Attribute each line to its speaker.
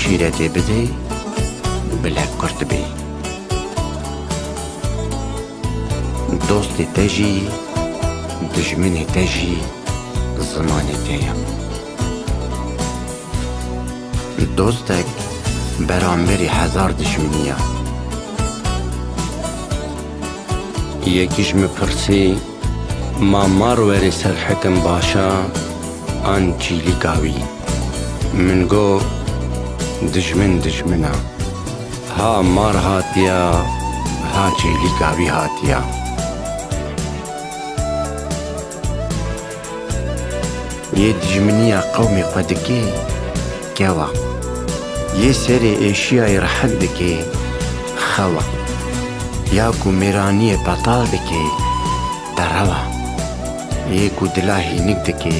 Speaker 1: شیرەتێ بدەی بلە کورت بێ دۆستی تەژی دژمنی تەژی زمانی تەیە دۆستێک بەرامبەری هەزار دژمنیە یەکیش مپرسی مامار وەرێ سەر حکم باشە ئان چیلی گاوی من گۆ دژمنە ها مار هاتیە ها چیلی گاوی هاتیە یê dijminiya qewmê xwe dikê kewa yê serê êşiyayê rehet dikê xewa ya ku mêraniyê betal dikê derewa yê ku dila hînik dikê